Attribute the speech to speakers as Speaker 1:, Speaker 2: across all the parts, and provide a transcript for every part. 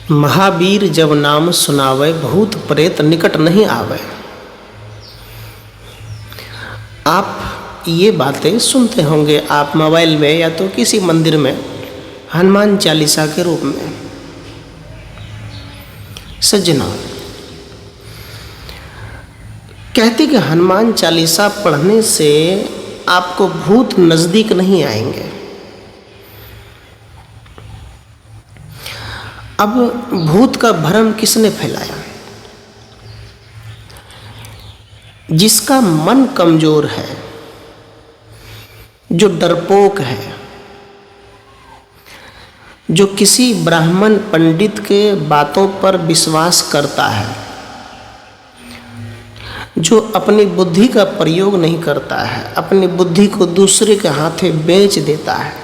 Speaker 1: महावीर जब नाम सुनावे, भूत प्रेत निकट नहीं आवे। आप ये बातें सुनते होंगे आप मोबाइल में या तो किसी मंदिर में हनुमान चालीसा के रूप में। सज्जनों, कहते कि हनुमान चालीसा पढ़ने से आपको भूत नजदीक नहीं आएंगे। अब भूत का भ्रम किसने फैलाया? जिसका मन कमजोर है, जो डरपोक है, जो किसी ब्राह्मण पंडित के बातों पर विश्वास करता है, जो अपनी बुद्धि का प्रयोग नहीं करता है, अपनी बुद्धि को दूसरे के हाथे बेच देता है,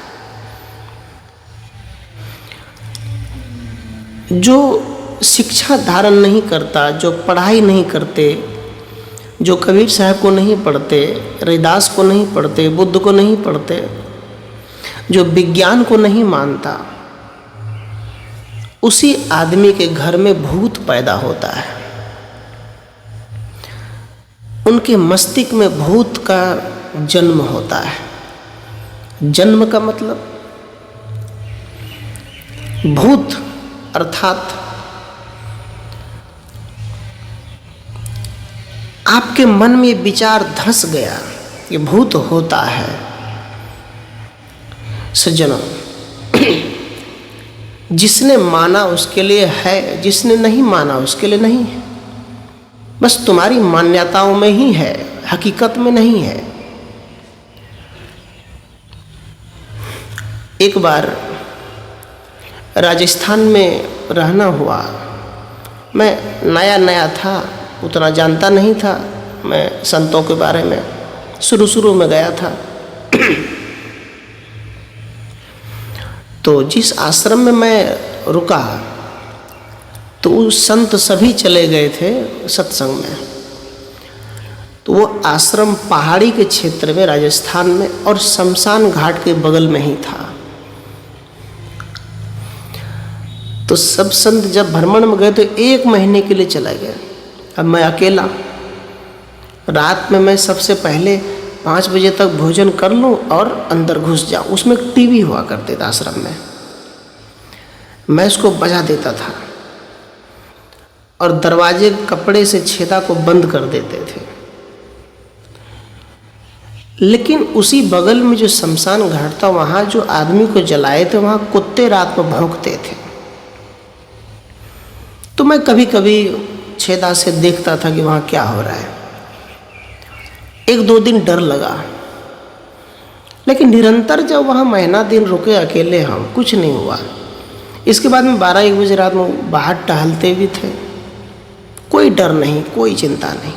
Speaker 1: जो शिक्षा धारण नहीं करता, जो पढ़ाई नहीं करते, जो कबीर साहब को नहीं पढ़ते, रविदास को नहीं पढ़ते, बुद्ध को नहीं पढ़ते, जो विज्ञान को नहीं मानता, उसी आदमी के घर में भूत पैदा होता है। उनके मस्तिष्क में भूत का जन्म होता है। जन्म का मतलब भूत अर्थात आपके मन में विचार धंस गया कि भूत होता है। सज्जनों, जिसने माना उसके लिए है, जिसने नहीं माना उसके लिए नहीं है। बस तुम्हारी मान्यताओं में ही है, हकीकत में नहीं है। एक बार राजस्थान में रहना हुआ। मैं नया नया था, उतना जानता नहीं था मैं संतों के बारे में, शुरू में गया था। तो जिस आश्रम में मैं रुका तो उस संत सभी चले गए थे सत्संग में। तो वो आश्रम पहाड़ी के क्षेत्र में राजस्थान में और शमशान घाट के बगल में ही था। तो सब संत जब भ्रमण में गए तो 1 महीने के लिए चला गया। अब मैं अकेला, रात में मैं सबसे पहले 5 बजे तक भोजन कर लूं और अंदर घुस जाऊं। उसमें टीवी हुआ करते थे आश्रम में, मैं उसको बजा देता था और दरवाजे कपड़े से छेदा को बंद कर देते थे। लेकिन उसी बगल में जो शमशान घाट था, वहाँ जो आदमी को जलाए थे, वहाँ कुत्ते रात में भौंकते थे। तो मैं कभी कभी छेदा से देखता था कि वहाँ क्या हो रहा है। 1-2 दिन डर लगा, लेकिन निरंतर जब वहाँ महीना दिन रुके अकेले हम, कुछ नहीं हुआ। इसके बाद में 12-1 बजे रात में बाहर टहलते भी थे, कोई डर नहीं, कोई चिंता नहीं।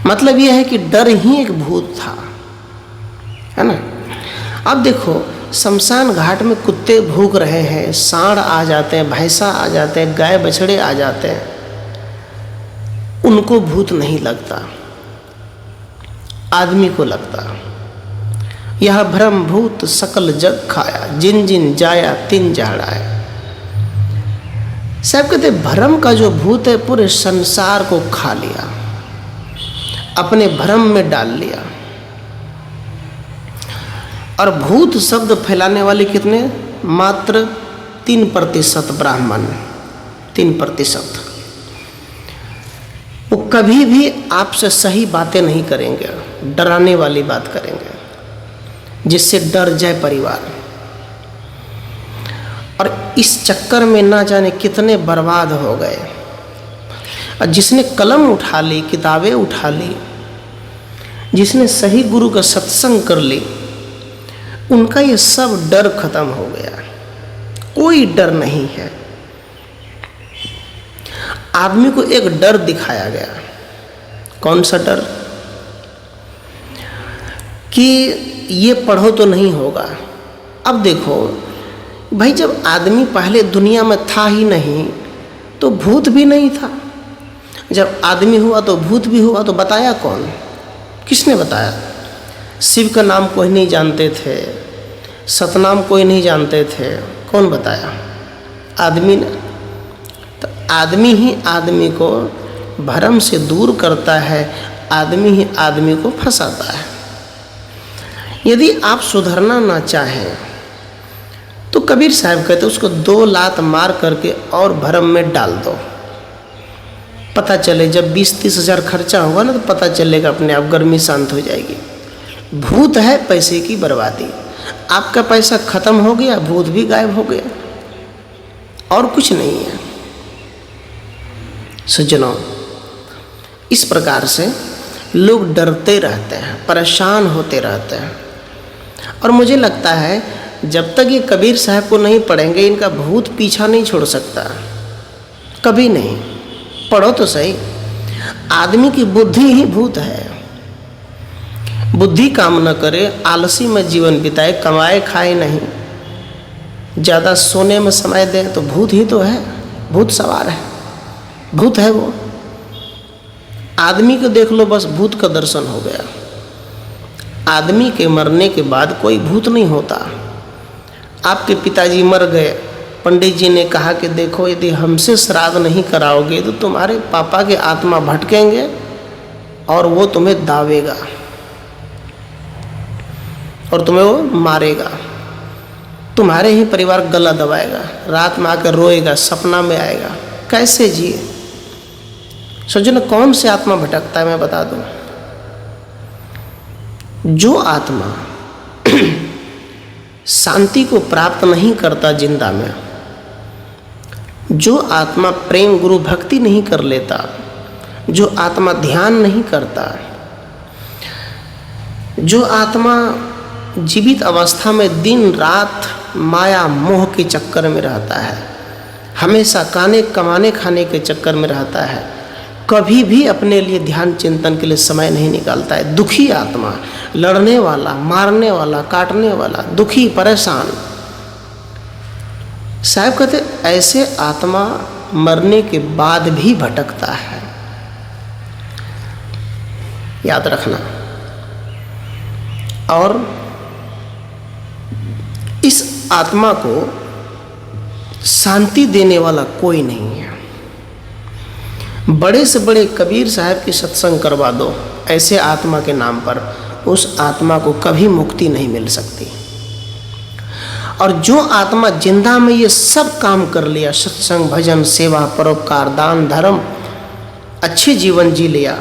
Speaker 1: मतलब यह है कि डर ही एक भूत था, है ना। अब देखो, शमशान घाट में कुत्ते भूख रहे हैं, सांड आ जाते हैं, भैंसा आ जाते हैं, गाय बछड़े आ जाते हैं, उनको भूत नहीं लगता, आदमी को लगता। यह भ्रम भूत सकल जग खाया, जिन जिन जाया तिन जाड़ाया। साहब कहते भ्रम का जो भूत है पूरे संसार को खा लिया, अपने भ्रम में डाल लिया। और भूत शब्द फैलाने वाले कितने? मात्र 3% ब्राह्मण, 3%। वो कभी भी आपसे सही बातें नहीं करेंगे, डराने वाली बात करेंगे जिससे डर जाए परिवार। और इस चक्कर में ना जाने कितने बर्बाद हो गए। और जिसने कलम उठा ली, किताबें उठा ली, जिसने सही गुरु का सत्संग कर ली, उनका ये सब डर खत्म हो गया। कोई डर नहीं है। आदमी को एक डर दिखाया गया। कौन सा डर? कि ये पढ़ो तो नहीं होगा। अब देखो भाई, जब आदमी पहले दुनिया में था ही नहीं तो भूत भी नहीं था। जब आदमी हुआ तो भूत भी हुआ। तो बताया कौन? किसने बताया? शिव का नाम कोई नहीं जानते थे, सतनाम कोई नहीं जानते थे, कौन बताया? आदमी ना, तो आदमी ही आदमी को भरम से दूर करता है, आदमी ही आदमी को फंसाता है। यदि आप सुधरना ना चाहें तो कबीर साहब कहते उसको 2 लात मार करके और भरम में डाल दो। पता चले जब 20-30 हज़ार खर्चा होगा ना तो पता चलेगा अपने आप, गर्मी शांत हो जाएगी। भूत है पैसे की बर्बादी। आपका पैसा खत्म हो गया, भूत भी गायब हो गया, और कुछ नहीं है। सज्जनों, इस प्रकार से लोग डरते रहते हैं, परेशान होते रहते हैं, और मुझे लगता है जब तक ये कबीर साहब को नहीं पढ़ेंगे इनका भूत पीछा नहीं छोड़ सकता, कभी नहीं। पढ़ो तो सही। आदमी की बुद्धि ही भूत है। बुद्धि काम न करे, आलसी में जीवन बिताए, कमाए खाए नहीं, ज़्यादा सोने में समय दे, तो भूत ही तो है, भूत सवार है, भूत है वो। आदमी को देख लो, बस भूत का दर्शन हो गया। आदमी के मरने के बाद कोई भूत नहीं होता। आपके पिताजी मर गए, पंडित जी ने कहा कि देखो यदि हमसे श्राद्ध नहीं कराओगे तो तुम्हारे पापा के आत्मा भटकेंगे और वो तुम्हें दावेगा और तुम्हें वो मारेगा, तुम्हारे ही परिवार गला दबाएगा, रात में आकर रोएगा, सपना में आएगा। कैसे जिए? सोचो ना, कौन से आत्मा भटकता है? मैं बता दूं, जो आत्मा शांति को प्राप्त नहीं करता जिंदा में, जो आत्मा प्रेम गुरु भक्ति नहीं कर लेता, जो आत्मा ध्यान नहीं करता, जो आत्मा जीवित अवस्था में दिन रात माया मोह के चक्कर में रहता है, हमेशा कमाने खाने के चक्कर में रहता है, कभी भी अपने लिए ध्यान चिंतन के लिए समय नहीं निकालता है, दुखी आत्मा, लड़ने वाला, मारने वाला, काटने वाला, दुखी परेशान। साहब कहते ऐसे आत्मा मरने के बाद भी भटकता है, याद रखना। और इस आत्मा को शांति देने वाला कोई नहीं है। बड़े से बड़े कबीर साहब की सत्संग करवा दो ऐसे आत्मा के नाम पर, उस आत्मा को कभी मुक्ति नहीं मिल सकती। और जो आत्मा जिंदा में ये सब काम कर लिया, सत्संग, भजन, सेवा, परोपकार, दान, धर्म, अच्छे जीवन जी लिया,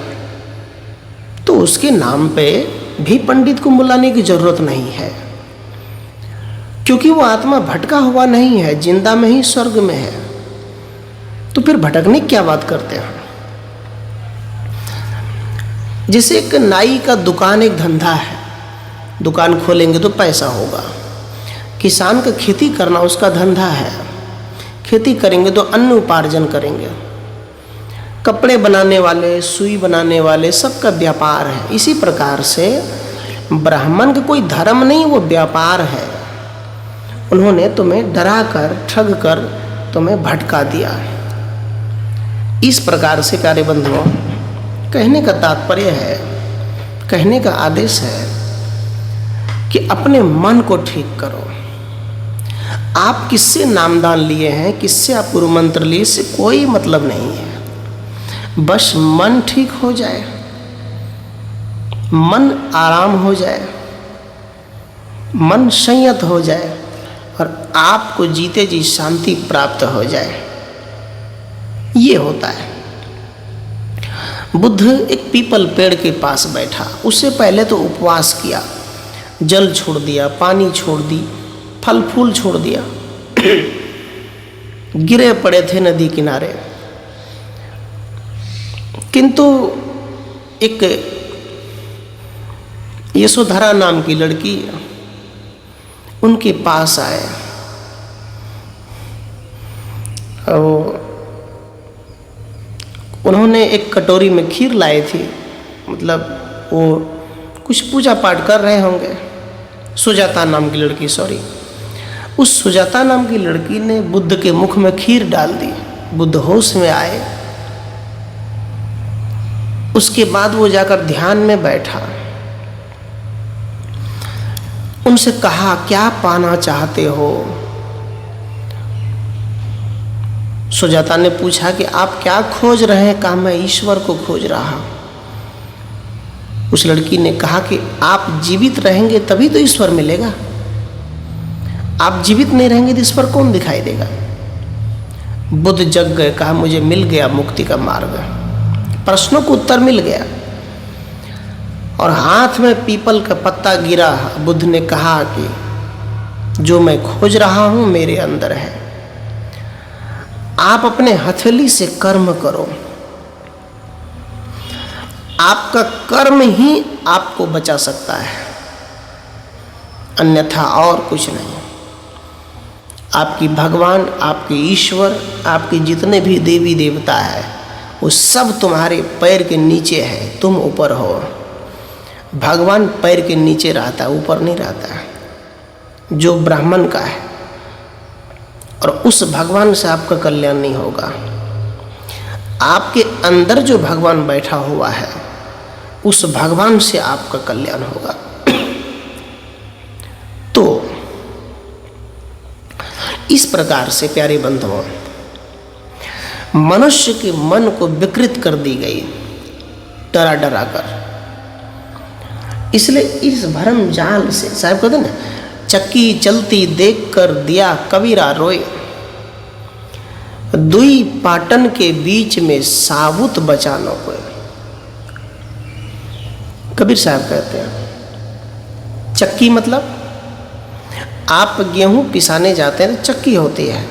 Speaker 1: तो उसके नाम पे भी पंडित को बुलाने की जरूरत नहीं है, क्योंकि वो आत्मा भटका हुआ नहीं है, जिंदा में ही स्वर्ग में है। तो फिर भटकने की क्या बात करते हैं? जैसे एक नाई का दुकान, एक धंधा है, दुकान खोलेंगे तो पैसा होगा। किसान का खेती करना उसका धंधा है, खेती करेंगे तो अन्न उपार्जन करेंगे। कपड़े बनाने वाले, सुई बनाने वाले, सबका व्यापार है। इसी प्रकार से ब्राह्मण का कोई धर्म नहीं, वो व्यापार है। उन्होंने तुम्हें डरा कर, ठग कर तुम्हें भटका दिया। इस प्रकार से प्यारे बंधुओं, कहने का तात्पर्य है, कहने का आदेश है कि अपने मन को ठीक करो। आप किससे नामदान लिए हैं, किससे आप गुरु मंत्र लिए, इससे कोई मतलब नहीं है। बस मन ठीक हो जाए, मन आराम हो जाए, मन संयत हो जाए और आपको जीते जी शांति प्राप्त हो जाए, ये होता है। बुद्ध एक पीपल पेड़ के पास बैठा, उससे पहले तो उपवास किया, जल छोड़ दिया, पानी छोड़ दी, फल फूल छोड़ दिया, गिरे पड़े थे नदी किनारे। किंतु एक यशोधरा नाम की लड़की उनके पास आए और उन्होंने एक कटोरी में खीर लाई थी, मतलब वो कुछ पूजा पाठ कर रहे होंगे। सुजाता नाम की लड़की, सॉरी, उस सुजाता नाम की लड़की ने बुद्ध के मुख में खीर डाल दी। बुद्ध होश में आए। उसके बाद वो जाकर ध्यान में बैठा, उनसे कहा क्या पाना चाहते हो? सुजाता ने पूछा कि आप क्या खोज रहे हैं? कहा मैं ईश्वर को खोज रहा हूं। उस लड़की ने कहा कि आप जीवित रहेंगे तभी तो ईश्वर मिलेगा, आप जीवित नहीं रहेंगे तो ईश्वर कौन दिखाई देगा? बुद्ध जग गए, कहा मुझे मिल गया मुक्ति का मार्ग, प्रश्नों को उत्तर मिल गया। और हाथ में पीपल का पत्ता गिरा। बुद्ध ने कहा कि जो मैं खोज रहा हूं मेरे अंदर है, आप अपने हथेली से कर्म करो, आपका कर्म ही आपको बचा सकता है, अन्यथा और कुछ नहीं। आपकी भगवान, आपके ईश्वर, आपके जितने भी देवी देवता है वो सब तुम्हारे पैर के नीचे है, तुम ऊपर हो। भगवान पैर के नीचे रहता है, ऊपर नहीं रहता है, जो ब्राह्मण का है। और उस भगवान से आपका कल्याण नहीं होगा। आपके अंदर जो भगवान बैठा हुआ है उस भगवान से आपका कल्याण होगा। तो इस प्रकार से प्यारे बंधुओं, मनुष्य के मन को विकृत कर दी गई डरा डरा कर। इसलिए इस भरम जाल से, साहब कहते ना, चक्की चलती देख कर दिया कबीरा रोए, दुई पाटन के बीच में साबुत बचा न कोई। कबीर साहब कहते हैं चक्की मतलब आप गेहूं पिसाने जाते हैं तो चक्की होती है,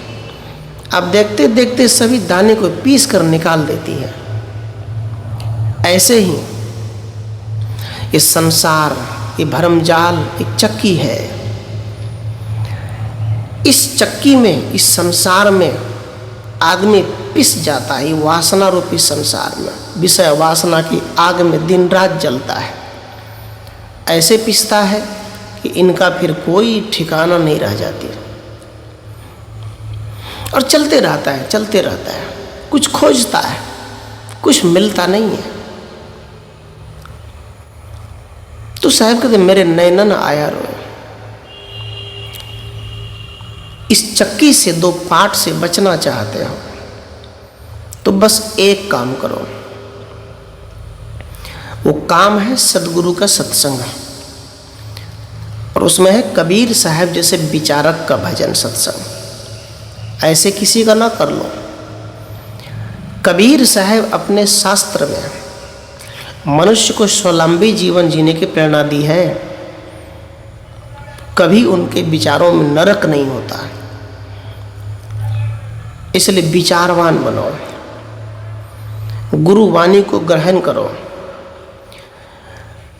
Speaker 1: आप देखते देखते सभी दाने को पीस कर निकाल देती है। ऐसे ही ये संसार, ये भरमजाल एक चक्की है। इस चक्की में, इस संसार में आदमी पिस जाता है। वासना रूपी संसार में विषय वासना की आग में दिन रात जलता है। ऐसे पिसता है कि इनका फिर कोई ठिकाना नहीं रह जाती, और चलते रहता है, चलते रहता है, कुछ खोजता है, कुछ मिलता नहीं है। तो साहब कहते मेरे नैनन आया रोए। इस चक्की से, दो पाट से बचना चाहते हो तो बस एक काम करो, वो काम है सदगुरु का सत्संग, और उसमें है कबीर साहब जैसे विचारक का भजन सत्संग। ऐसे किसी का ना कर लो। कबीर साहब अपने शास्त्र में मनुष्य को स्वावलंबी जीवन जीने की प्रेरणा दी है। कभी उनके विचारों में नरक नहीं होता, इसलिए विचारवान बनो, गुरुवाणी को ग्रहण करो।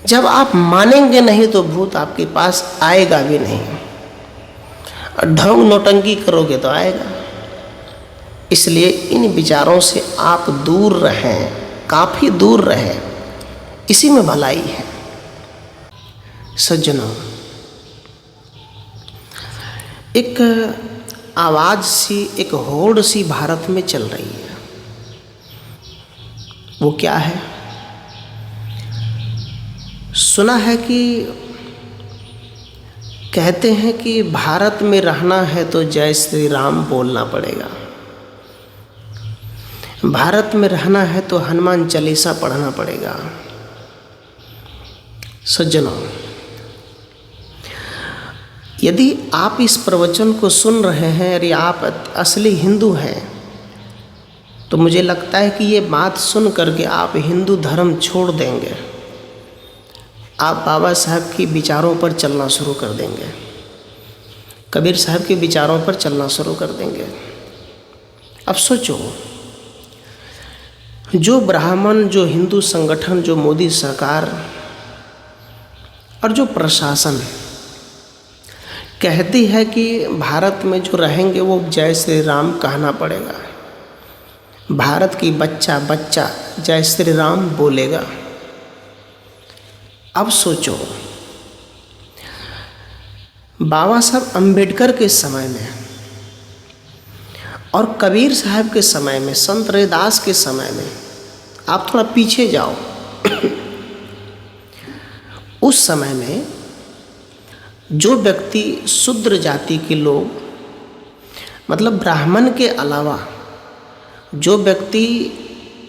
Speaker 1: जब आप मानेंगे नहीं तो भूत आपके पास आएगा भी नहीं, और ढोंग नौटंकी करोगे तो आएगा। इसलिए इन विचारों से आप दूर रहें, काफी दूर रहें, इसी में भलाई है। सज्जनों, एक आवाज सी, एक होड़ सी भारत में चल रही है। वो क्या है? सुना है कि कहते हैं कि भारत में रहना है तो जय श्री राम बोलना पड़ेगा, भारत में रहना है तो हनुमान चालीसा पढ़ना पड़ेगा। सज्जनों, यदि आप इस प्रवचन को सुन रहे हैं और आप असली हिंदू हैं तो मुझे लगता है कि ये बात सुन करके आप हिंदू धर्म छोड़ देंगे, आप बाबा साहब के विचारों पर चलना शुरू कर देंगे, कबीर साहब के विचारों पर चलना शुरू कर देंगे। अब सोचो, जो ब्राह्मण, जो हिंदू संगठन, जो मोदी सरकार और जो प्रशासन कहती है कि भारत में जो रहेंगे वो जय श्री राम कहना पड़ेगा, भारत की बच्चा बच्चा जय श्री राम बोलेगा। अब सोचो, बाबा साहब अंबेडकर के समय में और कबीर साहब के समय में, संत रविदास के समय में, आप थोड़ा पीछे जाओ, उस समय में जो व्यक्ति शूद्र जाति के लोग, मतलब ब्राह्मण के अलावा जो व्यक्ति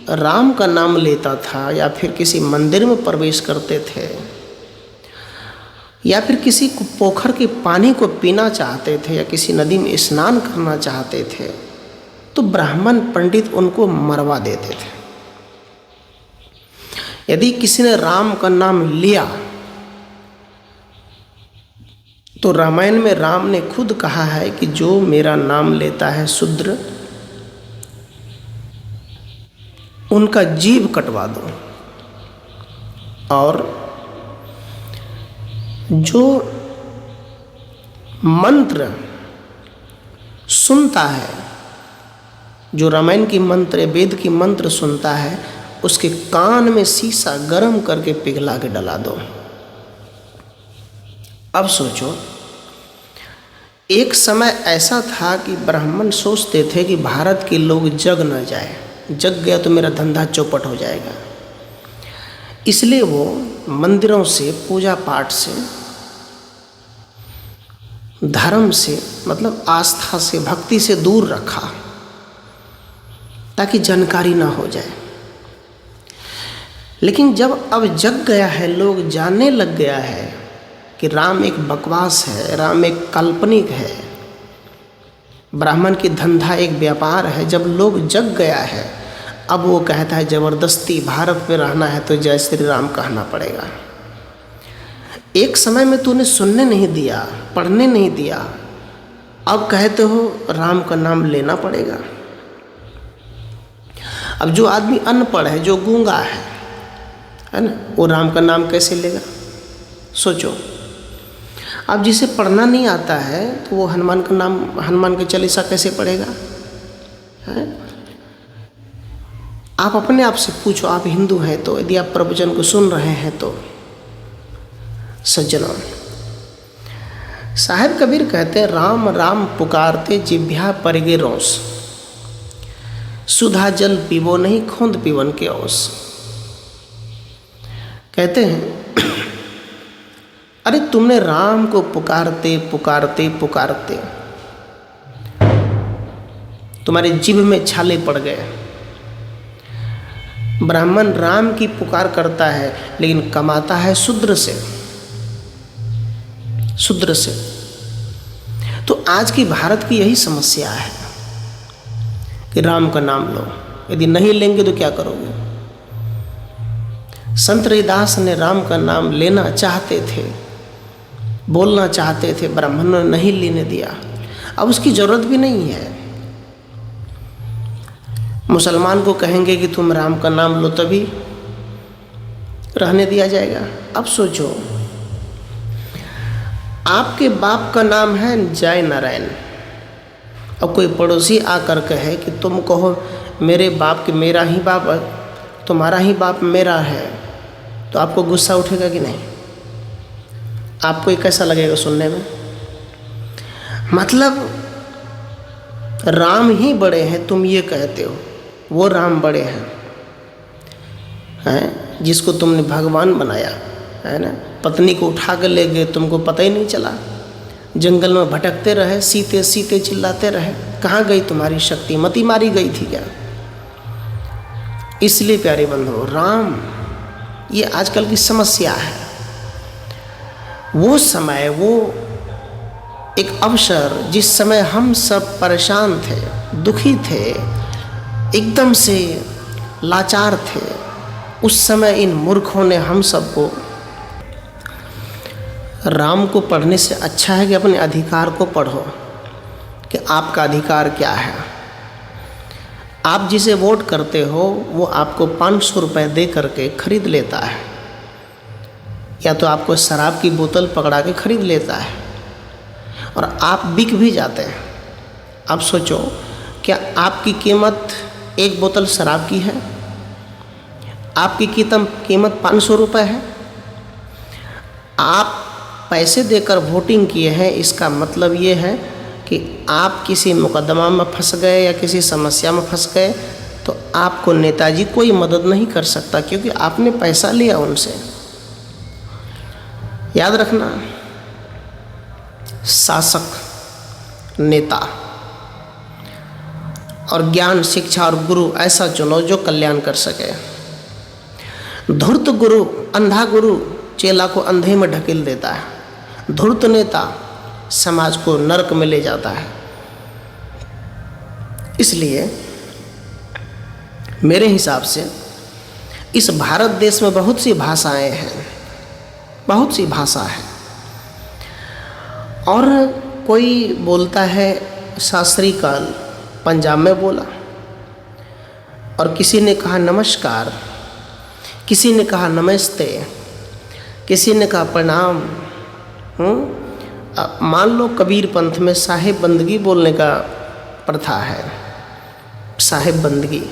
Speaker 1: राम का नाम लेता था या फिर किसी मंदिर में प्रवेश करते थे या फिर किसी पोखर के पानी को पीना चाहते थे या किसी नदी में स्नान करना चाहते थे तो ब्राह्मण पंडित उनको मरवा देते थे। यदि किसी ने राम का नाम लिया तो रामायण में राम ने खुद कहा है कि जो मेरा नाम लेता है शूद्र, उनका जीभ कटवा दो, और जो मंत्र सुनता है, जो रामायण की मंत्र वेद की मंत्र सुनता है, उसके कान में शीशा गर्म करके पिघला के डला दो। अब सोचो, एक समय ऐसा था कि ब्राह्मण सोचते थे कि भारत के लोग जग न जाए, जग गया तो मेरा धंधा चौपट हो जाएगा, इसलिए वो मंदिरों से, पूजा पाठ से, धर्म से, मतलब आस्था से, भक्ति से दूर रखा ताकि जानकारी ना हो जाए। लेकिन जब अब जग गया है, लोग जानने लग गया है कि राम एक बकवास है, राम एक काल्पनिक है, ब्राह्मण की धंधा एक व्यापार है, जब लोग जग गया है, अब वो कहता है ज़बरदस्ती भारत में रहना है तो जय श्री राम कहना पड़ेगा। एक समय में तूने सुनने नहीं दिया, पढ़ने नहीं दिया, अब कहते हो राम का नाम लेना पड़ेगा। अब जो आदमी अनपढ़ है, जो गूंगा है ना, वो राम का नाम कैसे लेगा? सोचो। अब जिसे पढ़ना नहीं आता है तो वो हनुमान का नाम, हनुमान की चालीसा कैसे पढ़ेगा? है? आप अपने आप से पूछो, आप हिंदू हैं तो, यदि आप प्रवचन को सुन रहे हैं तो। सज्जनों, साहिब कबीर कहते हैं, राम राम पुकारते जिभ्या परगे रोस, सुधा जल पीवो नहीं खोंद पीवन के ओस। कहते हैं अरे तुमने राम को पुकारते पुकारते पुकारते तुम्हारे जीभ में छाले पड़ गए। ब्राह्मण राम की पुकार करता है लेकिन कमाता है शूद्र से, शूद्र से। तो आज की भारत की यही समस्या है कि राम का नाम लो, यदि नहीं लेंगे तो क्या करोगे? संत रविदास ने राम का नाम लेना चाहते थे, बोलना चाहते थे, ब्राह्मणों ने नहीं लेने दिया। अब उसकी जरूरत भी नहीं है। मुसलमान को कहेंगे कि तुम राम का नाम लो तभी रहने दिया जाएगा। अब सोचो, आपके बाप का नाम है जय नारायण, और कोई पड़ोसी आकर कहे कि तुम कहो मेरे बाप के, मेरा ही बाप, तुम्हारा ही बाप मेरा है, तो आपको गुस्सा उठेगा कि नहीं? आपको ये कैसा लगेगा सुनने में? मतलब राम ही बड़े हैं, तुम ये कहते हो, वो राम बड़े हैं जिसको तुमने भगवान बनाया है ना। पत्नी को उठा कर ले गए, तुमको पता ही नहीं चला, जंगल में भटकते रहे, सीते सीते चिल्लाते रहे, कहाँ गई तुम्हारी शक्ति? मती मारी गई थी क्या? इसलिए प्यारे बंधुओं, राम ये आजकल की समस्या है। वो समय, वो एक अवसर जिस समय हम सब परेशान थे, दुखी थे, एकदम से लाचार थे, उस समय इन मूर्खों ने हम सबको, राम को पढ़ने से अच्छा है कि अपने अधिकार को पढ़ो कि आपका अधिकार क्या है। आप जिसे वोट करते हो वो आपको 500 रुपये दे करके खरीद लेता है, या तो आपको शराब की बोतल पकड़ा के खरीद लेता है, और आप बिक भी जाते हैं। आप सोचो, क्या आपकी कीमत एक बोतल शराब की है? आपकी कीमत 500 रुपये है। आप पैसे देकर वोटिंग किए हैं, इसका मतलब ये है कि आप किसी मुकदमा में फंस गए या किसी समस्या में फंस गए तो आपको नेताजी कोई मदद नहीं कर सकता, क्योंकि आपने पैसा लिया उनसे। याद रखना, शासक, नेता और ज्ञान, शिक्षा और गुरु ऐसा चुनो जो कल्याण कर सके। धूर्त गुरु, अंधा गुरु चेला को अंधे में ढकेल देता है। धूर्त नेता समाज को नरक में ले जाता है। इसलिए मेरे हिसाब से इस भारत देश में बहुत सी भाषाएं हैं, बहुत सी भाषा है। और कोई बोलता है शास्त्री काल, पंजाब में बोला, और किसी ने कहा नमस्कार, किसी ने कहा नमस्ते, किसी ने कहा प्रणाम। मान लो कबीर पंथ में साहिब बंदगी बोलने का प्रथा है, साहिब बंदगी।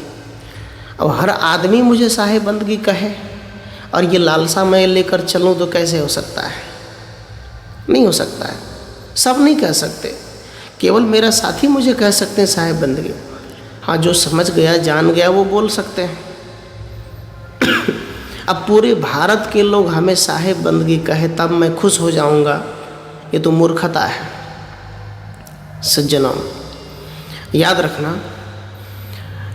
Speaker 1: अब हर आदमी मुझे साहिब बंदगी कहे और ये लालसा मैं लेकर चलूँ तो कैसे हो सकता है? नहीं हो सकता है। सब नहीं कह सकते, केवल मेरा साथी मुझे कह सकते हैं साहिब बंदगी। हाँ, जो समझ गया, जान गया, वो बोल सकते हैं। अब पूरे भारत के लोग हमें साहिब बंदगी कहे तब मैं खुश हो जाऊंगा, ये तो मूर्खता है। सज्जनों, याद रखना,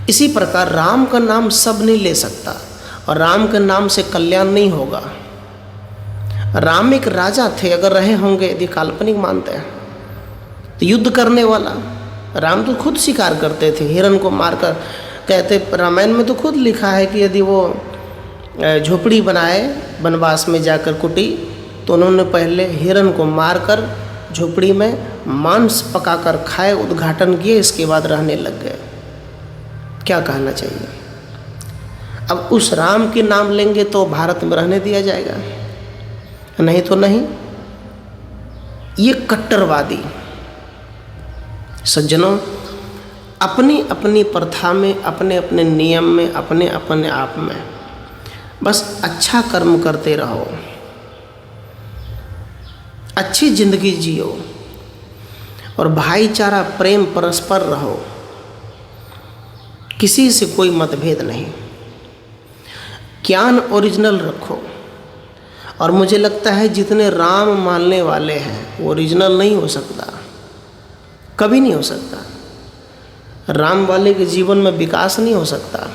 Speaker 1: इसी प्रकार राम का नाम सब नहीं ले सकता और राम के नाम से कल्याण नहीं होगा। राम एक राजा थे, अगर रहे होंगे, यदि काल्पनिक मानते हैं तो युद्ध करने वाला। राम तो खुद शिकार करते थे, हिरण को मारकर। कहते रामायण में तो खुद लिखा है कि यदि वो झोपड़ी बनाए वनवास में जाकर कुटी, तो उन्होंने पहले हिरण को मारकर झोपड़ी में मांस पकाकर खाए, उद्घाटन किए, इसके बाद रहने लग गए। क्या कहना चाहिए? अब उस राम के नाम लेंगे तो भारत में रहने दिया जाएगा, नहीं तो नहीं। ये कट्टरवादी। सज्जनों, अपनी अपनी प्रथा में, अपने अपने नियम में, अपने अपने आप में बस अच्छा कर्म करते रहो, अच्छी जिंदगी जियो और भाईचारा, प्रेम परस्पर रहो। किसी से कोई मतभेद नहीं। ज्ञान ओरिजिनल रखो। और मुझे लगता है जितने राम मानने वाले हैं वो ओरिजिनल नहीं हो सकता, कभी नहीं हो सकता। राम वाले के जीवन में विकास नहीं हो सकता।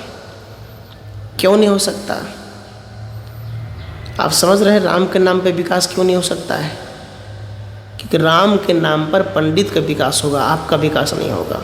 Speaker 1: क्यों नहीं हो सकता? आप समझ रहे हैं राम के नाम पे विकास क्यों नहीं हो सकता है? क्योंकि राम के नाम पर पंडित का विकास होगा, आपका विकास नहीं होगा।